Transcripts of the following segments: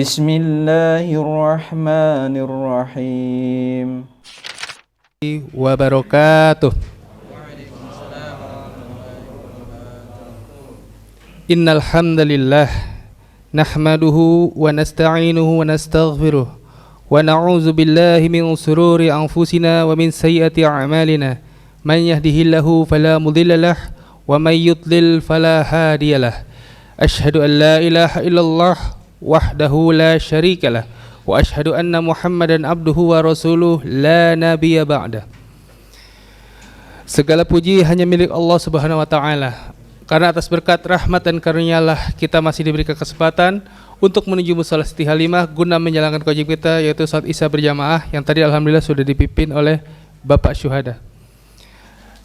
Bismillahirrahmanirrahim. Wabarakatuh. Innal hamdalillah nahmaduhu wa nasta'inuhu wa nastaghfiruh wa na'udzu billahi min shururi anfusina wa min sayyiati a'malina. Man yahdihillahu fala mudilla lahu wa may yudlil fala hadiyalah. Asyhadu an la ilaha illallah wahdahu la syarikalah wa asyhadu anna Muhammadan abduhu wa rasuluh la nabiyya ba'da. Segala puji hanya milik Allah Subhanahu wa taala. Karena atas berkat rahmat dan karunia-Nya kita masih diberikan kesempatan untuk menuju mushola Siti Halimah guna menjalankan kewajiban kita, yaitu salat Isya berjamaah yang tadi alhamdulillah sudah dipimpin oleh Bapak Syuhada.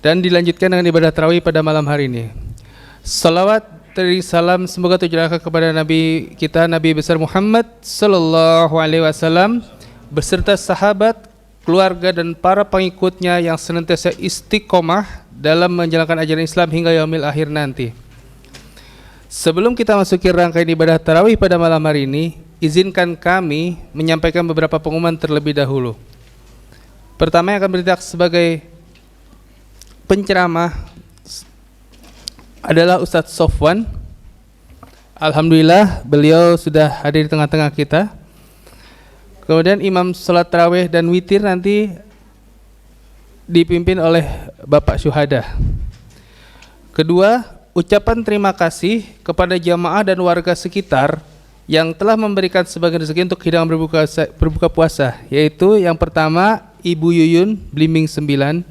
Dan dilanjutkan dengan ibadah tarawih pada malam hari ini. Salawat dari salam semoga tercurahkan kepada Nabi kita, Nabi besar Muhammad sallallahu alaihi wasallam beserta sahabat, keluarga dan para pengikutnya yang senantiasa istiqomah dalam menjalankan ajaran Islam hingga yaumil akhir nanti. Sebelum kita masuki rangkaian ibadah tarawih pada malam hari ini, izinkan kami menyampaikan beberapa pengumuman terlebih dahulu. Pertama yang akan bertindak sebagai penceramah adalah Ustadz Sofwan. Alhamdulillah beliau sudah hadir di tengah-tengah kita. Kemudian imam salat tarawih dan witir nanti dipimpin oleh Bapak Syuhada. Kedua, ucapan terima kasih kepada jamaah dan warga sekitar yang telah memberikan sebagian rezeki untuk hidangan berbuka puasa, yaitu yang pertama Ibu Yuyun Blimbing 9,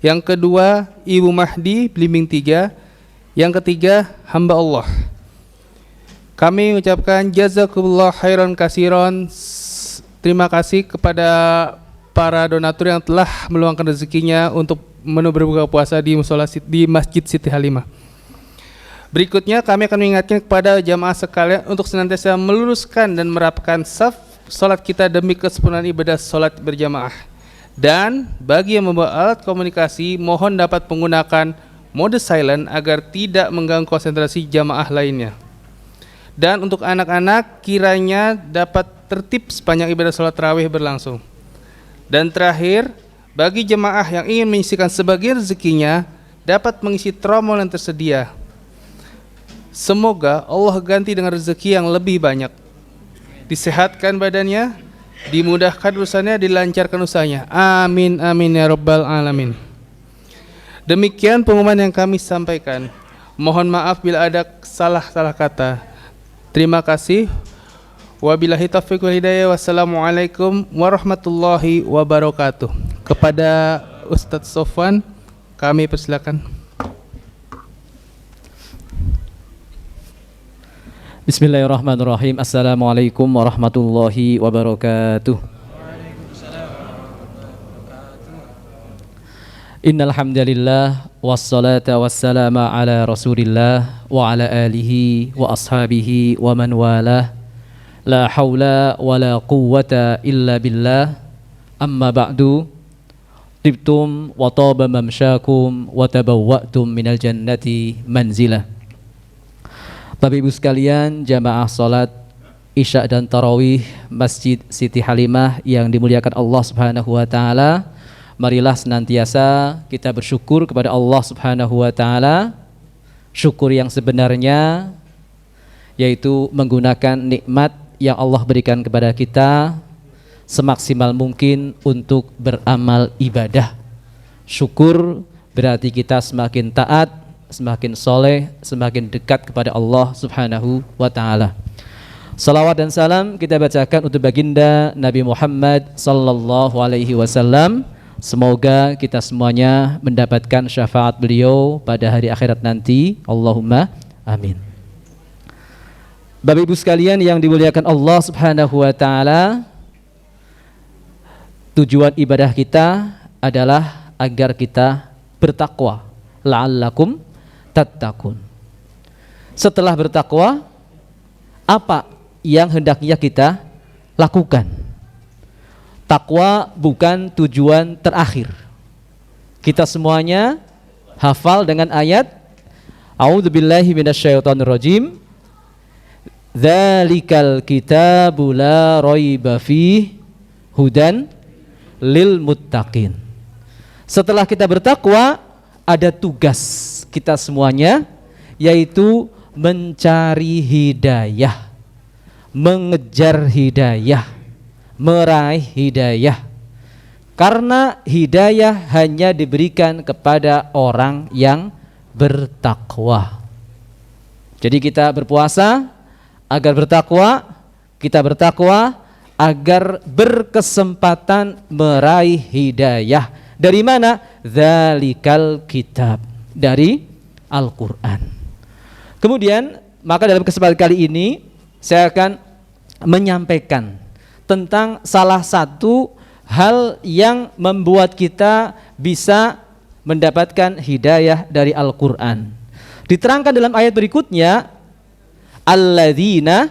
yang kedua Ibu Mahdi Blimbing 3, yang ketiga hamba Allah. Kami mengucapkan jazakumullah khairan kasiron. Terima kasih kepada para donatur yang telah meluangkan rezekinya untuk menu berbuka puasa di Masjid Siti Halimah. Berikutnya kami akan mengingatkan kepada jamaah sekalian untuk senantiasa meluruskan dan merapatkan saf salat kita demi kesempurnaan ibadah salat berjamaah. Dan bagi yang membawa alat komunikasi, mohon dapat menggunakan mode silent agar tidak mengganggu konsentrasi jamaah lainnya. Dan untuk anak-anak kiranya dapat tertib sepanjang ibadah salat tarawih berlangsung. Dan terakhir, bagi jemaah yang ingin menyisihkan sebagian rezekinya dapat mengisi tromol yang tersedia. Semoga Allah ganti dengan rezeki yang lebih banyak, disehatkan badannya, dimudahkan urusannya, dilancarkan usahanya. Amin amin ya rabbal alamin. Demikian pengumuman yang kami sampaikan. Mohon maaf bila ada salah kata. Terima kasih. Wabillahi taufiq wal hidayah. Wassalamualaikum warahmatullahi wabarakatuh. Kepada Ustadz Sofwan kami persilakan. Bismillahirrahmanirrahim. Assalamualaikum warahmatullahi wabarakatuh. Innal hamdalillah wassalatu wassalamu ala Rasulillah wa ala alihi wa ashabihi wa man walah. La haula wa la quwwata illa billah. Amma ba'du. Tibtum wa taba mamsyakum wa tabawwa'tum minal jannati manzilah. Bapak Ibu sekalian, jamaah salat Isya dan Tarawih Masjid Siti Halimah yang dimuliakan Allah Subhanahu wa taala, marilah senantiasa kita bersyukur kepada Allah Subhanahu wa taala. Syukur yang sebenarnya yaitu menggunakan nikmat yang Allah berikan kepada kita semaksimal mungkin untuk beramal ibadah. Syukur berarti kita semakin taat, semakin soleh, semakin dekat kepada Allah Subhanahu wa ta'ala. Salawat dan salam kita bacakan untuk baginda Nabi Muhammad sallallahu alaihi wasallam. Semoga kita semuanya mendapatkan syafaat beliau pada hari akhirat nanti. Allahumma amin. Bapak Ibu sekalian yang dimuliakan Allah Subhanahu wa taala, tujuan ibadah kita adalah agar kita bertakwa, la'allakum tattaqun. Setelah bertakwa, apa yang hendaknya kita lakukan? Takwa bukan tujuan terakhir. Kita semuanya hafal dengan ayat A'udzubillahi minasyaitonirrajim. Dzalikal kitabu la raiba fih hudan lil muttaqin. Setelah kita bertakwa, ada tugas kita semuanya, yaitu mencari hidayah, mengejar hidayah, meraih hidayah. Karena hidayah hanya diberikan kepada orang yang bertakwa. Jadi kita berpuasa agar bertakwa, kita bertakwa agar berkesempatan meraih hidayah. Dari mana? Dzalikal kitab, dari Al-Quran. Kemudian, maka dalam kesempatan kali ini saya akan menyampaikan tentang salah satu hal yang membuat kita bisa mendapatkan hidayah dari Al-Quran. Diterangkan dalam ayat berikutnya, alladzina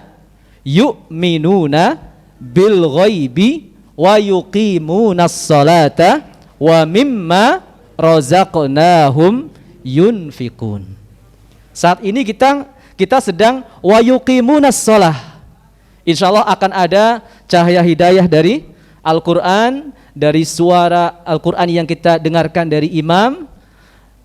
yu'minuna bil ghaibi wa yuqimunas salata wa mimma razaqnahum yunfikun. Saat ini kita sedang wa yuqimunas shalah. Insyaallah akan ada cahaya hidayah dari Al-Quran, dari suara Al-Quran yang kita dengarkan dari imam.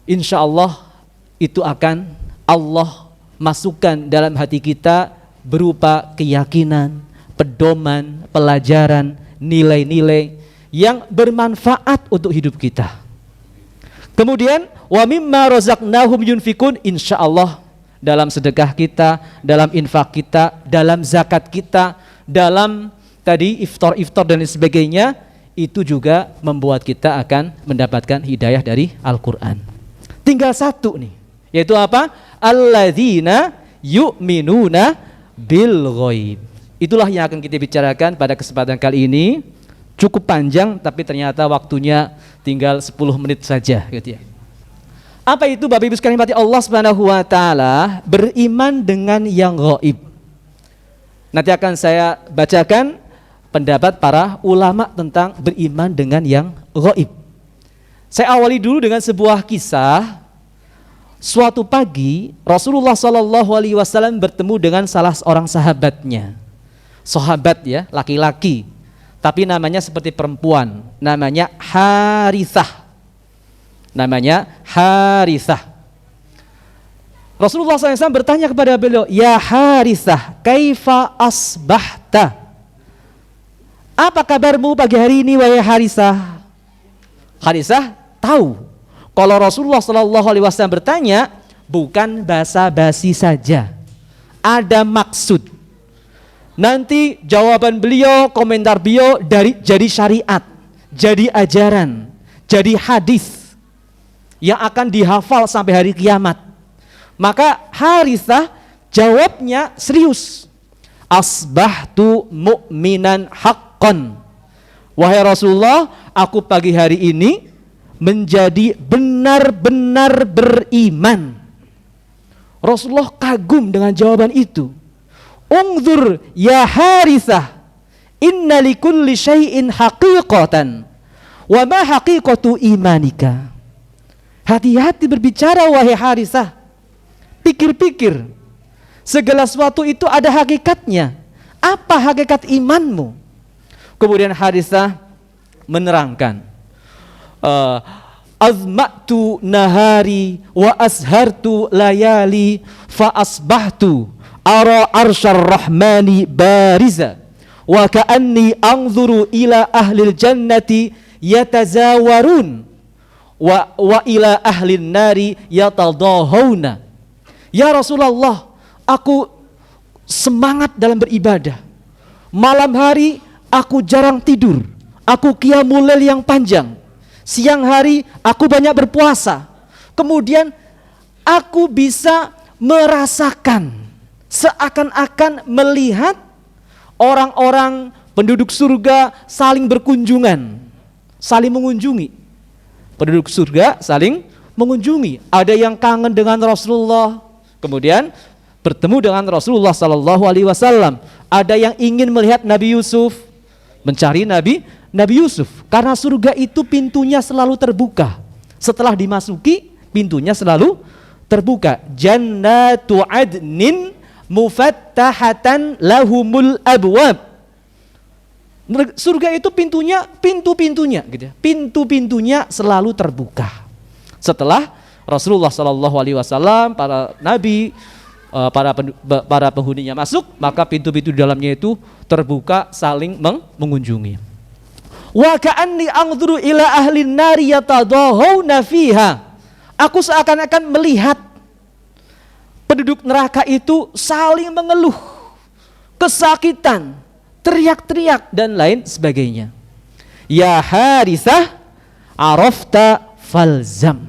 Insyaallah itu akan Allah masukkan dalam hati kita berupa keyakinan, pedoman, pelajaran, nilai-nilai yang bermanfaat untuk hidup kita. Kemudian wa mimma razaqnahum yunfikun, insyaallah dalam sedekah kita, dalam infak kita, dalam zakat kita, dalam tadi iftar dan lain sebagainya, itu juga membuat kita akan mendapatkan hidayah dari Al-Quran. Tinggal satu nih, yaitu apa? Alladzina yu'minuna bil ghaib. Itulah yang akan kita bicarakan pada kesempatan kali ini. Cukup panjang, tapi ternyata waktunya tinggal 10 menit saja, gitu ya. Apa itu Bapak Ibu sekalian mati Allah Subhanahu wa taala? Beriman dengan yang ghaib. Nanti akan saya bacakan pendapat para ulama tentang beriman dengan yang ghaib. Saya awali dulu dengan sebuah kisah. Suatu pagi Rasulullah SAW bertemu dengan salah seorang sahabatnya. Sahabat ya, laki-laki, tapi namanya seperti perempuan, namanya Harithah. Namanya Harithah. Rasulullah SAW bertanya kepada beliau, ya Harithah, kaifa asbahta? Apa kabarmu pagi hari ini wahai Harithah? Harithah tahu kalau Rasulullah SAW bertanya bukan basa-basi saja, ada maksud. Nanti jawaban beliau, komentar beliau jadi syariat, jadi ajaran, jadi hadis yang akan dihafal sampai hari kiamat. Maka Harithah jawabnya serius. Asbahtu mu'minan haqqan. Wahai Rasulullah, aku pagi hari ini menjadi benar-benar beriman. Rasulullah kagum dengan jawaban itu. Ungzur ya Harithah, inna likulli syai'in haqiqatan, wa ma haqiqatu imanika. Hati-hati berbicara wahai Harithah. Pikir-pikir, segala sesuatu itu ada hakikatnya. Apa hakikat imanmu? Kemudian Harithah menerangkan, azma'tu nahari wa ashartu layali fa asbahtu ara arsyar rahmani bariza wa ka'anni anzuru ila ahlil jannati yatazawarun wa ila ahlin nari yatadahawna. Ya Rasulullah, aku semangat dalam beribadah. Malam hari aku jarang tidur, aku qiyamul lail yang panjang. Siang hari aku banyak berpuasa. Kemudian aku bisa merasakan, seakan-akan melihat orang-orang penduduk surga saling berkunjungan, saling mengunjungi. Penduduk surga saling mengunjungi. Ada yang kangen dengan Rasulullah, kemudian bertemu dengan Rasulullah SAW. Ada yang ingin melihat Nabi Yusuf, mencari Nabi Yusuf. Karena surga itu pintunya selalu terbuka. Setelah dimasuki, pintunya selalu terbuka. Jannatu adnin mufattahatan lahumul abwab. Surga itu pintu-pintunya gitu ya. Pintu-pintunya selalu terbuka. Setelah Rasulullah sallallahu alaihi wasallam, para nabi, para penghuninya masuk, maka pintu-pintu di dalamnya itu terbuka saling mengunjungi. Wa ka'anni anzuru ila ahlin nari yatadahawna fiha. Aku seakan-akan melihat penduduk neraka itu saling mengeluh, kesakitan, teriak-teriak dan lain sebagainya. Ya Harithah arafta falzam.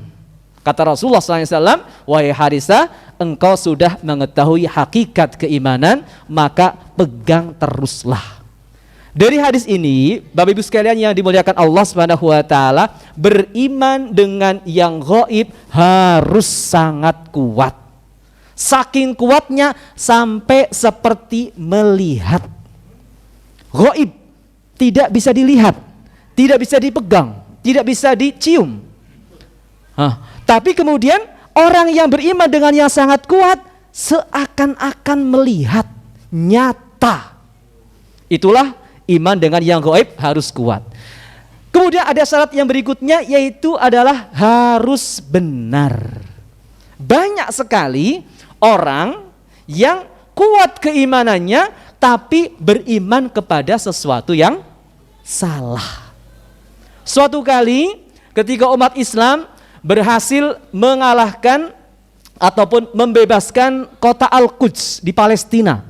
Kata Rasulullah SAW, wahai Harithah, engkau sudah mengetahui hakikat keimanan, maka pegang teruslah. Dari hadis ini, Bapak Ibu sekalian yang dimuliakan Allah Subhanahu wa taala, beriman dengan yang gaib harus sangat kuat. Saking kuatnya sampai seperti melihat. Gaib tidak bisa dilihat, tidak bisa dipegang, tidak bisa dicium. Tapi kemudian orang yang beriman dengan yang sangat kuat seakan-akan melihat nyata. Itulah iman dengan yang gaib harus kuat. Kemudian ada syarat yang berikutnya, yaitu adalah harus benar. Banyak sekali orang yang kuat keimanannya tapi beriman kepada sesuatu yang salah. Suatu kali ketika umat Islam berhasil mengalahkan ataupun membebaskan kota Al-Quds di Palestina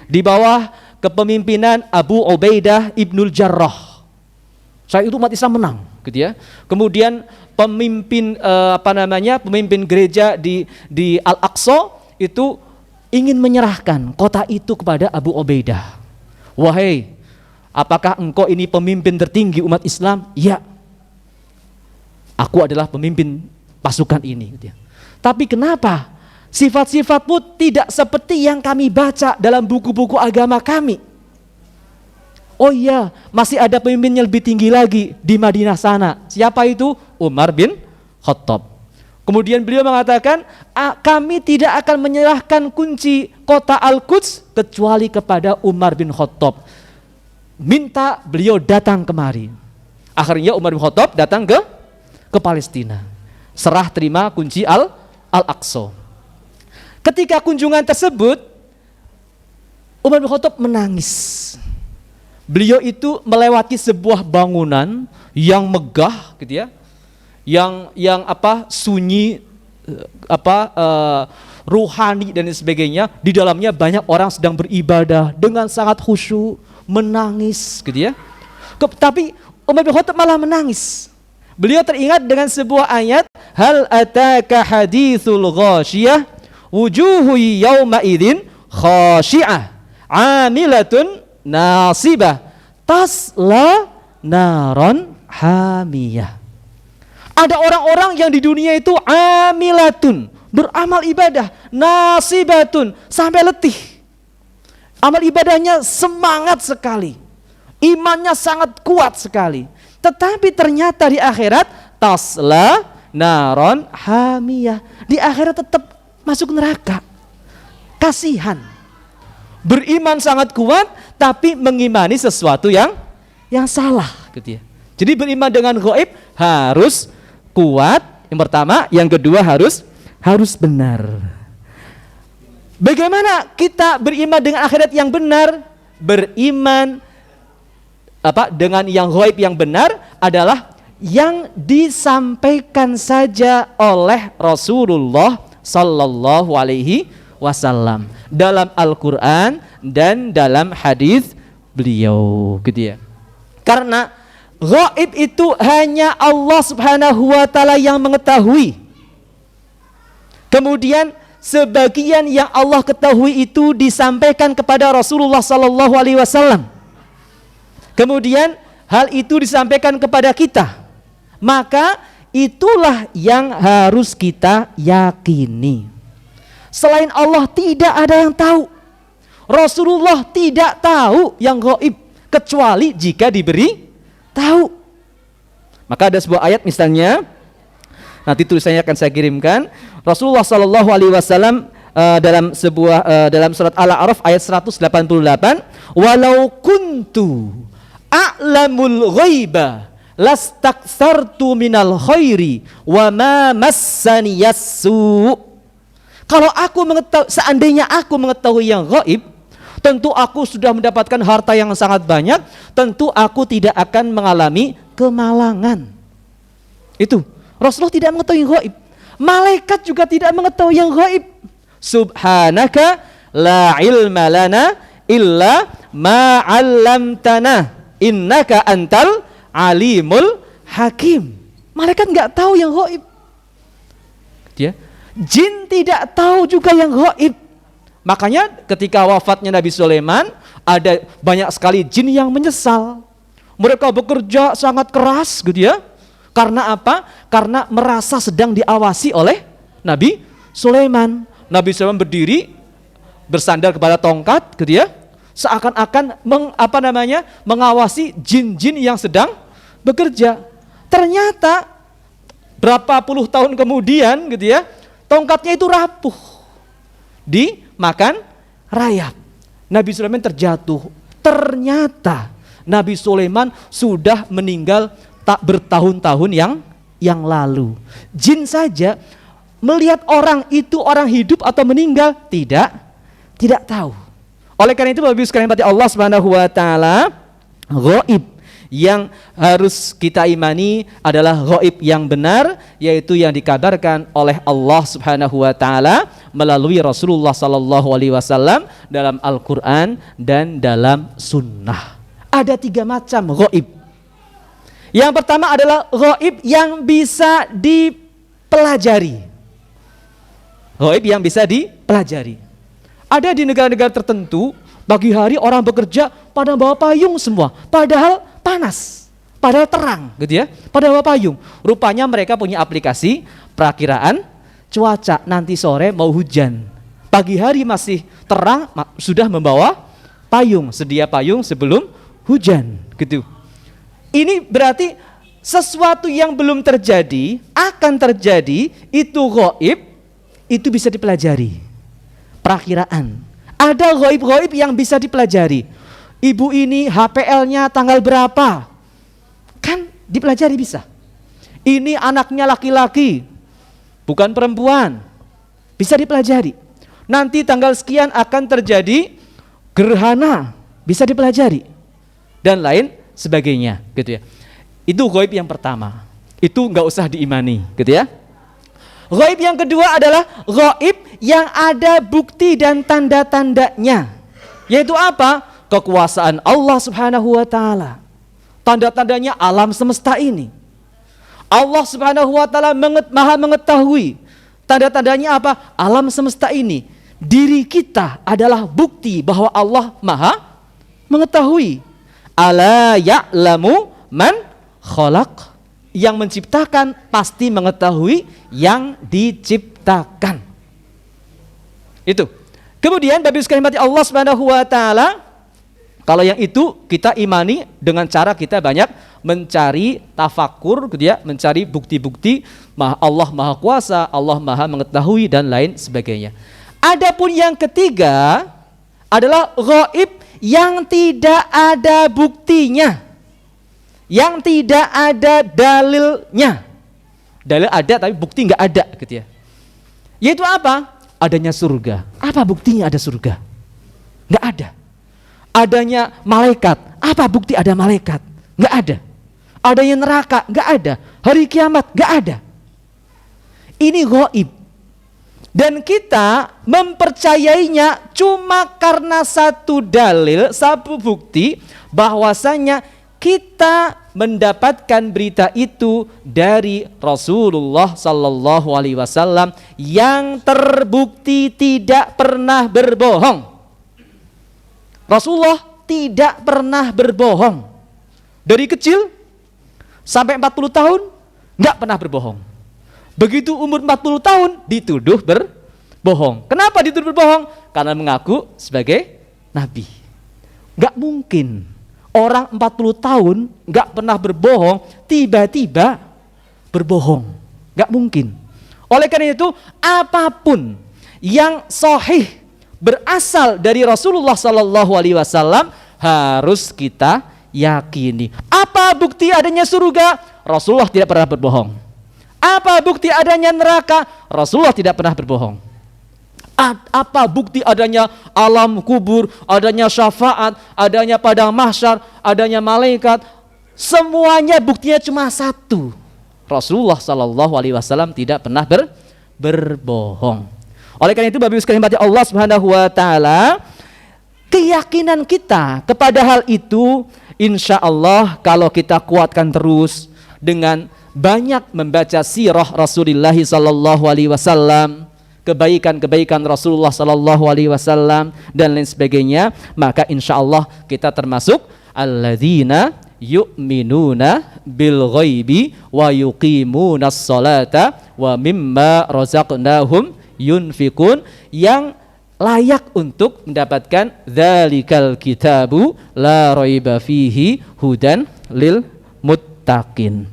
di bawah kepemimpinan Abu Ubaidah ibnul Jarrah. Saat itu umat Islam menang, gitu ya. Kemudian pemimpin pemimpin gereja di Al-Aqsa itu ingin menyerahkan kota itu kepada Abu Ubaidah. Wahai, apakah engkau ini pemimpin tertinggi umat Islam? Ya, aku adalah pemimpin pasukan ini. Tapi kenapa sifat-sifatmu tidak seperti yang kami baca dalam buku-buku agama kami? Oh iya, masih ada pemimpin yang lebih tinggi lagi di Madinah sana. Siapa itu? Umar bin Khattab. Kemudian beliau mengatakan, kami tidak akan menyerahkan kunci kota Al-Quds kecuali kepada Umar bin Khattab. Minta beliau datang kemari. Akhirnya Umar bin Khattab datang ke Palestina. Serah terima kunci Al-Aqsa. Ketika kunjungan tersebut, Umar bin Khattab menangis. Beliau itu melewati sebuah bangunan yang megah, gitu ya. Yang sunyi, ruhani dan sebagainya. Di dalamnya banyak orang sedang beribadah dengan sangat khusyuk, menangis, gitu ya. Tapi Umar bin Khattab malah menangis. Beliau teringat dengan sebuah ayat, hal ataka hadithul ghashiyah wujuhu yawma idzin khashi'ah amilatun nasibah tasla naron hamiyah. Ada orang-orang yang di dunia itu amilatun, beramal ibadah, nasibatun, sampai letih. Amal ibadahnya semangat sekali, imannya sangat kuat sekali. Tetapi ternyata di akhirat tasla naron hamiyah, di akhirat tetap masuk neraka. Kasihan. Beriman sangat kuat tapi mengimani sesuatu yang salah, gitu ya. Jadi beriman dengan gaib harus kuat, yang pertama, yang kedua harus benar. Bagaimana kita beriman dengan akhirat yang benar? Beriman dengan yang gaib yang benar adalah yang disampaikan saja oleh Rasulullah sallallahu alaihi wasallam dalam Al-Qur'an dan dalam hadis beliau, gitu ya. Karena gaib itu hanya Allah Subhanahu wa taala yang mengetahui. Kemudian sebagian yang Allah ketahui itu disampaikan kepada Rasulullah sallallahu alaihi wasallam. Kemudian hal itu disampaikan kepada kita. Maka itulah yang harus kita yakini. Selain Allah tidak ada yang tahu. Rasulullah tidak tahu yang gaib kecuali jika diberi tahu. Maka ada sebuah ayat misalnya, nanti tulisannya akan saya kirimkan. Rasulullah sallallahu alaihi wasallam dalam surat Al-A'raf ayat 188, walau kuntu a'lamul ghaiba lastakthartu minal khairi wa ma massaniyassu. Kalau aku mengetahui, seandainya aku mengetahui yang gaib, tentu aku sudah mendapatkan harta yang sangat banyak, tentu aku tidak akan mengalami kemalangan. Itu Rasulullah tidak mengetahui yang gaib. Malaikat juga tidak mengetahui yang gaib. Subhanaka la ilma lana illa ma 'allamtana innaka antal alimul hakim. Malaikat enggak tahu yang gaib. Dia jin tidak tahu juga yang gaib. Makanya ketika wafatnya Nabi Sulaiman, ada banyak sekali jin yang menyesal. Mereka bekerja sangat keras gitu ya. Karena apa? Karena merasa sedang diawasi oleh Nabi Sulaiman. Nabi Sulaiman berdiri bersandar kepada tongkat gitu ya, seakan-akan mengawasi jin-jin yang sedang bekerja. Ternyata berapa puluh tahun kemudian gitu ya, tongkatnya itu rapuh, dimakan rayap. Nabi Sulaiman terjatuh. Ternyata Nabi Sulaiman sudah meninggal tak bertahun-tahun yang lalu. Jin saja melihat orang itu orang hidup atau meninggal tidak tahu. Oleh karena itu Bapak Ibu sekalian berarti Allah Subhanahu wa taala, gaib yang harus kita imani adalah gaib yang benar, yaitu yang dikabarkan oleh Allah Subhanahu wa taala melalui Rasulullah sallallahu alaihi wasallam dalam Al-Qur'an dan dalam sunnah. Ada 3 macam gaib. Yang pertama adalah gaib yang bisa dipelajari. Gaib yang bisa dipelajari. Ada di negara-negara tertentu, pagi hari orang bekerja pada bawa payung semua, padahal panas, padahal terang gitu ya, pada bawa payung. Rupanya mereka punya aplikasi perakiraan cuaca, nanti sore mau hujan, pagi hari masih terang sudah membawa payung, sedia payung sebelum hujan gitu. Ini berarti sesuatu yang belum terjadi akan terjadi, itu gaib, itu bisa dipelajari. Perakiraan. Ada gaib-gaib yang bisa dipelajari. Ibu ini HPL-nya tanggal berapa? Kan dipelajari bisa. Ini anaknya laki-laki, bukan perempuan. Bisa dipelajari. Nanti tanggal sekian akan terjadi gerhana, bisa dipelajari. Dan lain sebagainya gitu ya. Itu gaib yang pertama. Itu enggak usah diimani gitu ya. Gaib yang kedua adalah gaib yang ada bukti dan tanda-tandanya. Yaitu apa? Kekuasaan Allah Subhanahu wa taala. Tanda-tandanya alam semesta ini. Allah Subhanahu wa taala maha mengetahui. Tanda-tandanya apa? Alam semesta ini. Diri kita adalah bukti bahwa Allah maha mengetahui. Ala ya'lamu man khalaq. Yang menciptakan pasti mengetahui yang diciptakan. Itu. Kemudian Bapak Ibu sekalian mati Allah Subhanahu wa taala, kalau yang itu kita imani dengan cara kita banyak mencari tafakur gitu ya, mencari bukti-bukti Allah Maha Kuasa, Allah Maha Mengetahui dan lain sebagainya. Adapun yang ketiga adalah gaib yang tidak ada buktinya. Yang tidak ada dalilnya. Dalil ada tapi bukti nggak ada gitu ya. Yaitu apa? Adanya surga. Apa buktinya ada surga? Nggak ada. Adanya malaikat. Apa bukti ada malaikat? Nggak ada. Adanya neraka? Nggak ada. Hari kiamat? Nggak ada. Ini gaib. Dan kita mempercayainya cuma karena satu dalil, satu bukti bahwasanya kita mendapatkan berita itu dari Rasulullah sallallahu alaihi wasallam yang terbukti tidak pernah berbohong. Rasulullah tidak pernah berbohong. Dari kecil sampai 40 tahun enggak pernah berbohong. Begitu umur 40 tahun dituduh berbohong. Kenapa dituduh berbohong? Karena mengaku sebagai nabi. Enggak mungkin orang 40 tahun gak pernah berbohong, tiba-tiba berbohong. Gak mungkin. Oleh karena itu, apapun yang sahih berasal dari Rasulullah sallallahu alaihi wasallam harus kita yakini. Apa bukti adanya surga? Rasulullah tidak pernah berbohong. Apa bukti adanya neraka? Rasulullah tidak pernah berbohong. Apa bukti adanya alam kubur, adanya syafaat, adanya padang mahsyar, adanya malaikat? Semuanya buktinya cuma satu. Rasulullah sallallahu alaihi wasallam tidak pernah berbohong. Oleh karena itu Bapak Ibu sekalian Allah Subhanahu wa taala, keyakinan kita kepada hal itu insya Allah kalau kita kuatkan terus dengan banyak membaca sirah Rasulullah sallallahu alaihi wasallam, kebaikan-kebaikan Rasulullah sallallahu alaihi wasallam dan lain sebagainya, maka insya Allah kita termasuk alladzina yu'minuna bil ghaibi wa yuqimunas salata wa mimma razaqnahum yunfikun, yang layak untuk mendapatkan dzalikal kitabu la raiba fihi hudan lil muttaqin.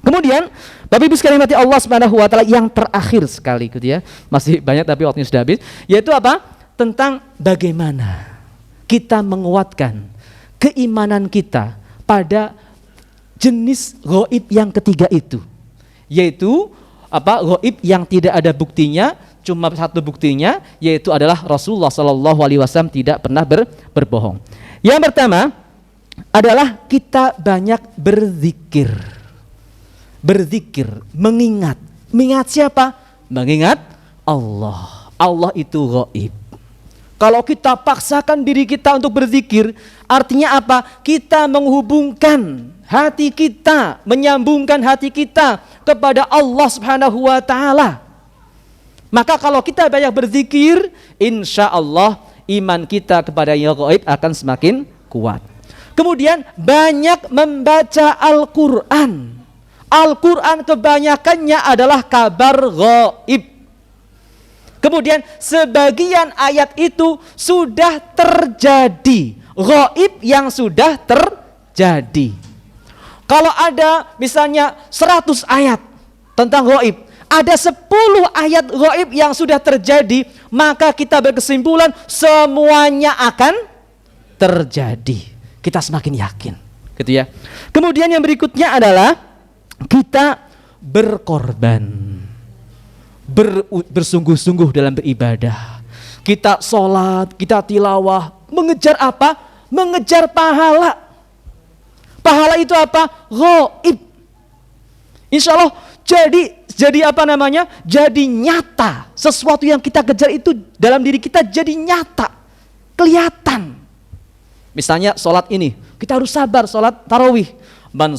Kemudian Bapak Ibu sekalian mati Allah Subhanahu wa taala, yang terakhir sekali gitu ya. Masih banyak tapi waktunya sudah habis, yaitu apa? Tentang bagaimana kita menguatkan keimanan kita pada jenis ghaib yang ketiga itu, yaitu apa? Ghaib yang tidak ada buktinya, cuma satu buktinya, yaitu adalah Rasulullah sallallahu alaihi wasallam tidak pernah berbohong. Yang pertama adalah kita banyak berzikir. Berzikir, mengingat. Mengingat siapa? Mengingat Allah. Allah itu ghaib. Kalau kita paksakan diri kita untuk berzikir, artinya apa? Kita menghubungkan hati kita, menyambungkan hati kita kepada Allah Subhanahu wa taala. Maka kalau kita banyak berzikir, insya Allah iman kita kepada yang gaib akan semakin kuat. Kemudian banyak membaca Al-Quran. Al-Quran kebanyakannya adalah kabar gaib. Kemudian sebagian ayat itu sudah terjadi, gaib yang sudah terjadi. Kalau ada misalnya 100 ayat tentang gaib, ada 10 ayat gaib yang sudah terjadi, maka kita berkesimpulan semuanya akan terjadi. Kita semakin yakin, gitu ya. Kemudian yang berikutnya adalah kita berkorban, bersungguh-sungguh dalam beribadah. Kita sholat, kita tilawah, mengejar apa? Mengejar pahala. Pahala itu apa? Gaib. Insya Allah jadi apa namanya? Jadi nyata. Sesuatu yang kita kejar itu dalam diri kita jadi nyata, kelihatan. Misalnya sholat ini, kita harus sabar sholat tarawih. Man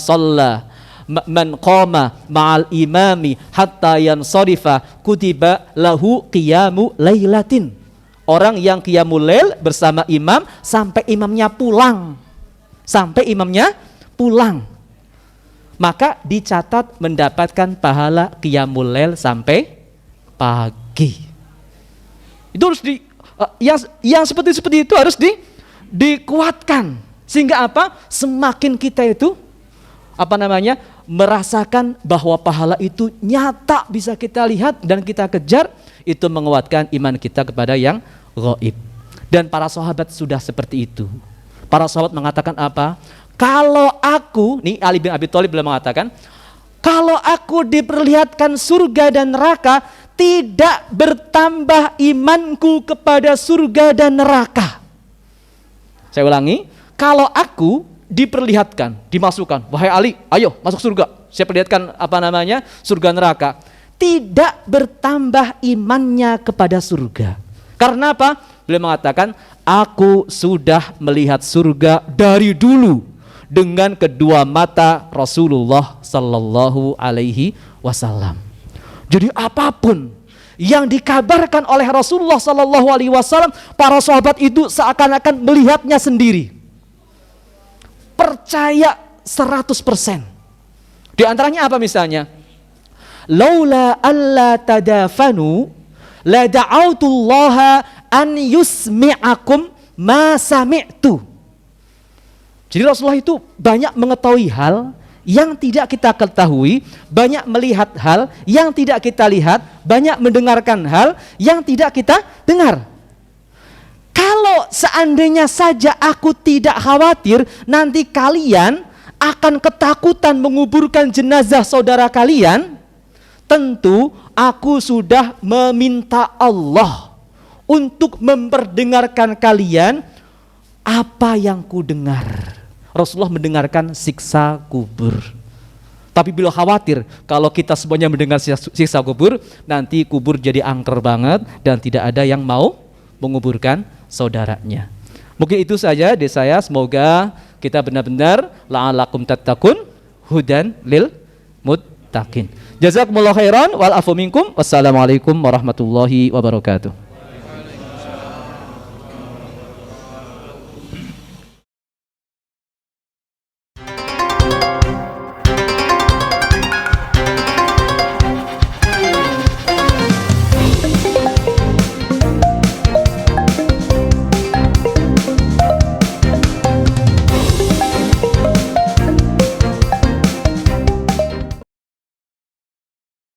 qama ma'al imami hatta yansarifa kutiba lahu qiyamu lailatin. Orang yang qiyamul lail bersama imam sampai imamnya pulang. Sampai imamnya pulang, maka dicatat mendapatkan pahala qiyamul lail sampai pagi. Itu harus yang seperti itu harus dikuatkan, sehingga apa? Semakin kita itu apa namanya? Merasakan bahwa pahala itu nyata bisa kita lihat dan kita kejar, itu menguatkan iman kita kepada yang gaib. Dan para sahabat sudah seperti itu. Para sahabat mengatakan apa? Kalau aku, nih Ali bin Abi Thalib beliau mengatakan, kalau aku diperlihatkan surga dan neraka, tidak bertambah imanku kepada surga dan neraka. Saya ulangi, kalau aku diperlihatkan, dimasukkan, wahai Ali, ayo masuk surga, saya perlihatkan apa namanya, surga neraka, tidak bertambah imannya kepada surga. Karena apa? Beliau mengatakan, aku sudah melihat surga dari dulu dengan kedua mata Rasulullah sallallahu alaihi wasallam. Jadi apapun yang dikabarkan oleh Rasulullah sallallahu alaihi wasallam, para sahabat itu seakan-akan melihatnya sendiri. Percaya 100%. Di antaranya apa misalnya? Laula alla tadafanu la da'autullaha an yusmi'akum ma sami'tu. Jadi Rasulullah itu banyak mengetahui hal yang tidak kita ketahui, banyak melihat hal yang tidak kita lihat, banyak mendengarkan hal yang tidak kita dengar. Kalau seandainya saja aku tidak khawatir nanti kalian akan ketakutan menguburkan jenazah saudara kalian, tentu aku sudah meminta Allah untuk memperdengarkan kalian apa yang ku dengar. Rasulullah mendengarkan siksa kubur. Tapi beliau khawatir kalau kita semuanya mendengar siksa kubur, nanti kubur jadi angker banget dan tidak ada yang mau menguburkan saudaranya. Mungkin itu saja dari saya, semoga kita benar-benar la'alakum tattaqun hudan lil muttaqin. Jazakumullahu khairan wal afu minkum. Wassalamualaikum warahmatullahi wabarakatuh.